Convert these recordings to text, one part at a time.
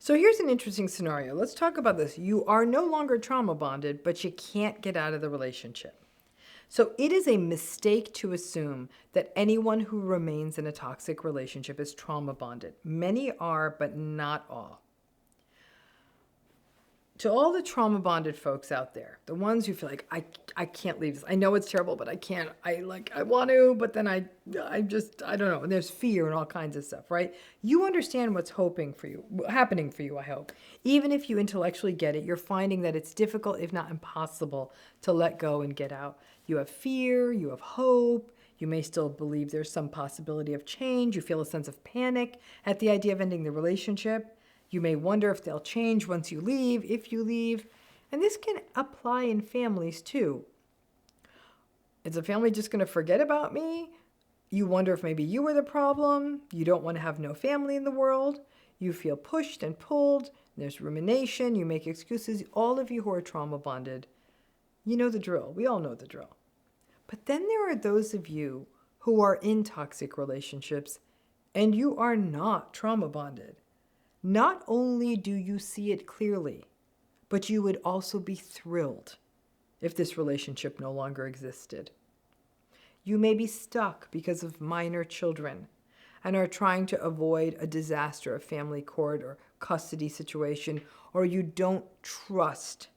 So here's an interesting scenario. Let's talk about this. You are no longer trauma bonded, but you can't get out of the relationship. So it is a mistake to assume that anyone who remains in a toxic relationship is trauma bonded. Many are, but not all. To all the trauma bonded folks out there, the ones who feel like, I can't leave this. I know it's terrible, but I can't. I want to, but then I don't know. And there's fear and all kinds of stuff, right? You understand what's happening for you, I hope. Even if you intellectually get it, you're finding that it's difficult, if not impossible, to let go and get out. You have fear, you have hope. You may still believe there's some possibility of change. You feel a sense of panic at the idea of ending the relationship. You may wonder if they'll change once you leave, if you leave. And this can apply in families too. Is the family just going to forget about me? You wonder if maybe you were the problem. You don't want to have no family in the world. You feel pushed and pulled. There's rumination. You make excuses. All of you who are trauma bonded, you know the drill. We all know the drill. But then there are those of you who are in toxic relationships and you are not trauma bonded. Not only do you see it clearly, but you would also be thrilled if this relationship no longer existed. You may be stuck because of minor children and are trying to avoid a disaster, a family court or custody situation, or you don't trust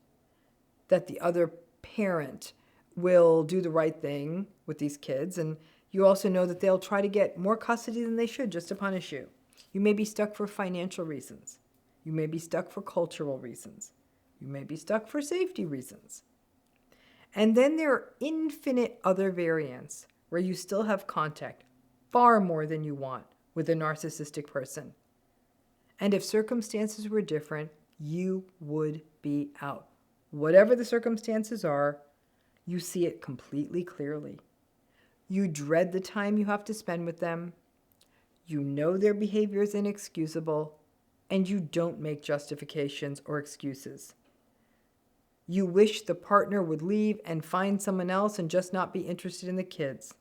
that the other parent will do the right thing with these kids, and you also know that they'll try to get more custody than they should just to punish you. You may be stuck for financial reasons. You may be stuck for cultural reasons. You may be stuck for safety reasons. And then there are infinite other variants where you still have contact, far more than you want, with a narcissistic person. And if circumstances were different, you would be out. Whatever the circumstances are, you see it completely clearly. You dread the time you have to spend with them. You know their behavior is inexcusable, and you don't make justifications or excuses. You wish the partner would leave and find someone else and just not be interested in the kids.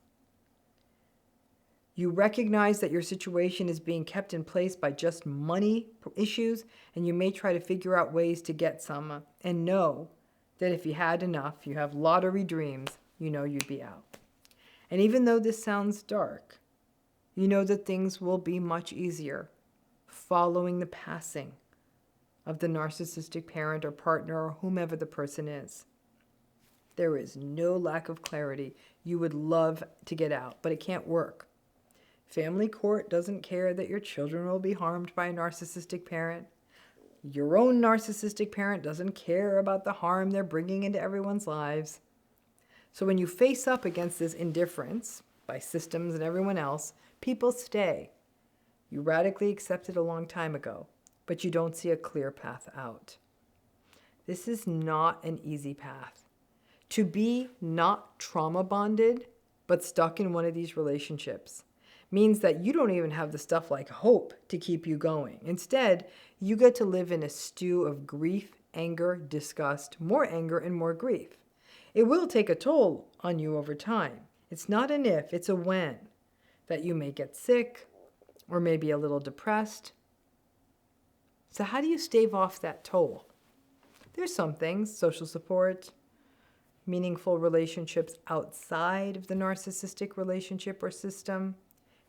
You recognize that your situation is being kept in place by just money issues, and you may try to figure out ways to get some, and know that if you had enough, you have lottery dreams, you know you'd be out. And even though this sounds dark, you know that things will be much easier following the passing of the narcissistic parent or partner or whomever the person is. There is no lack of clarity. You would love to get out, but it can't work. Family court doesn't care that your children will be harmed by a narcissistic parent. Your own narcissistic parent doesn't care about the harm they're bringing into everyone's lives. So when you face up against this indifference by systems and everyone else, people stay. You radically accepted a long time ago, but you don't see a clear path out. This is not an easy path. To be not trauma bonded, but stuck in one of these relationships, means that you don't even have the stuff like hope to keep you going. Instead, you get to live in a stew of grief, anger, disgust, more anger, and more grief. It will take a toll on you over time. It's not an if, it's a when. That you may get sick, or maybe a little depressed. So how do you stave off that toll? There's some things: social support, meaningful relationships outside of the narcissistic relationship or system,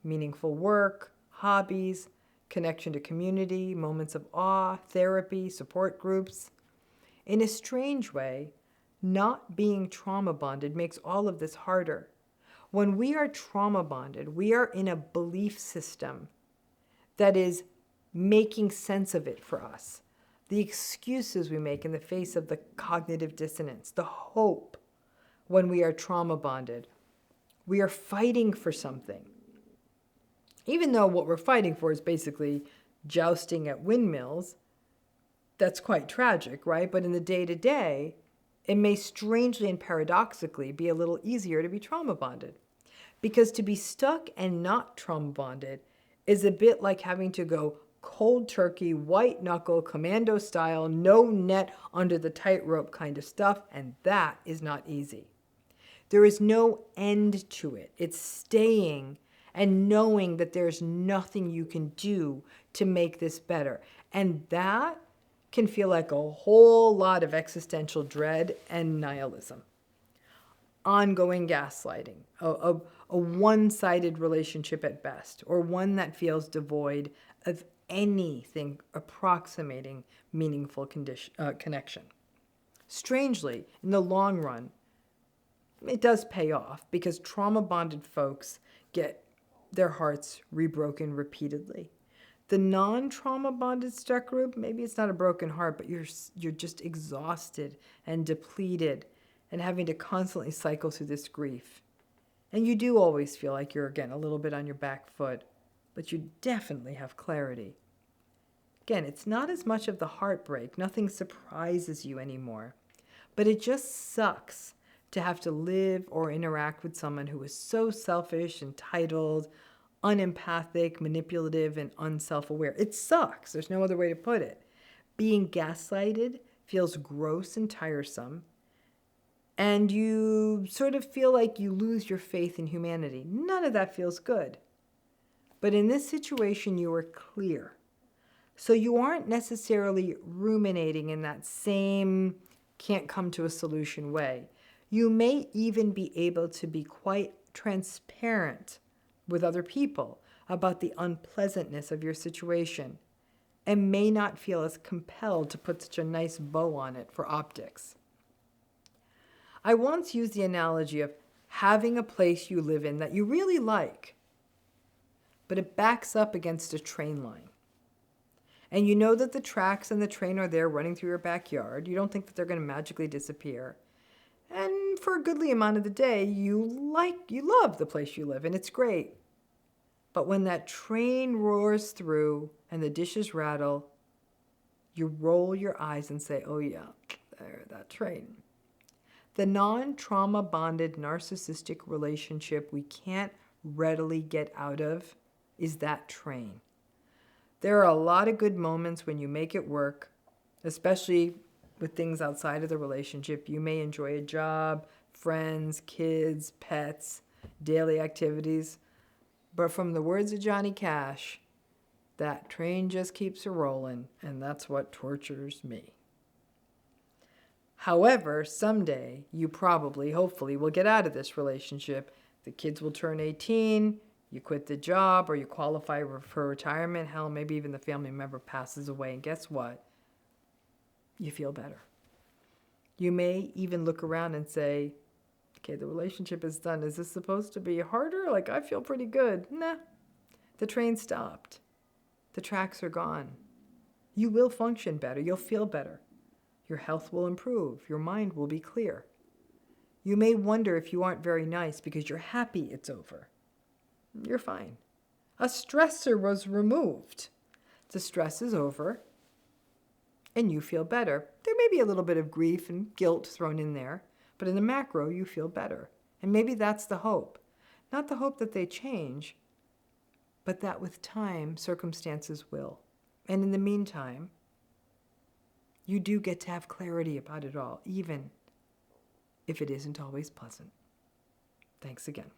meaningful work, hobbies, connection to community, moments of awe, therapy, support groups. In a strange way, not being trauma bonded makes all of this harder. When we are trauma bonded, we are in a belief system that is making sense of it for us. The excuses we make in the face of the cognitive dissonance, the hope when we are trauma bonded. We are fighting for something. Even though what we're fighting for is basically jousting at windmills, that's quite tragic, right? But in the day-to-day, it may strangely and paradoxically be a little easier to be trauma bonded. Because to be stuck and not trauma bonded is a bit like having to go cold turkey, white knuckle, commando style, no net under the tightrope kind of stuff, and that is not easy. There is no end to it. It's staying and knowing that there's nothing you can do to make this better. And that can feel like a whole lot of existential dread and nihilism. Ongoing gaslighting, a one-sided relationship at best, or one that feels devoid of anything approximating meaningful connection. Strangely, in the long run, it does pay off because trauma-bonded folks get their hearts rebroken repeatedly. The non-trauma bonded stuck group, maybe it's not a broken heart, but you're just exhausted and depleted and having to constantly cycle through this grief. And you do always feel like you're, again, a little bit on your back foot, but you definitely have clarity. Again, it's not as much of the heartbreak. Nothing surprises you anymore. But it just sucks to have to live or interact with someone who is so selfish, entitled, unempathic, manipulative, and unself-aware. It sucks. There's no other way to put it. Being gaslighted feels gross and tiresome, and you sort of feel like you lose your faith in humanity. None of that feels good. But in this situation, you are clear. So you aren't necessarily ruminating in that same can't come to a solution way. You may even be able to be quite transparent with other people about the unpleasantness of your situation and may not feel as compelled to put such a nice bow on it for optics. I once used the analogy of having a place you live in that you really like, but it backs up against a train line. And you know that the tracks and the train are there running through your backyard. You don't think that they're going to magically disappear. And for a goodly amount of the day, you love the place you live in. It's great. But when that train roars through and the dishes rattle, you roll your eyes and say, oh yeah, there, that train. The non-trauma bonded narcissistic relationship we can't readily get out of is that train. There are a lot of good moments when you make it work, especially with things outside of the relationship. You may enjoy a job, friends, kids, pets, daily activities. But from the words of Johnny Cash, that train just keeps a-rolling, and that's what tortures me. However, someday you probably, hopefully, will get out of this relationship. The kids will turn 18, you quit the job, or you qualify for retirement. Hell, maybe even the family member passes away, and guess what? You feel better. You may even look around and say, okay, the relationship is done. Is this supposed to be harder? Like, I feel pretty good. Nah, the train stopped. The tracks are gone. You will function better. You'll feel better. Your health will improve. Your mind will be clear. You may wonder if you aren't very nice because you're happy it's over. You're fine. A stressor was removed. The stress is over, and you feel better. There may be a little bit of grief and guilt thrown in there, but in the macro, you feel better. And maybe that's the hope. Not the hope that they change, but that with time, circumstances will. And in the meantime, you do get to have clarity about it all, even if it isn't always pleasant. Thanks again.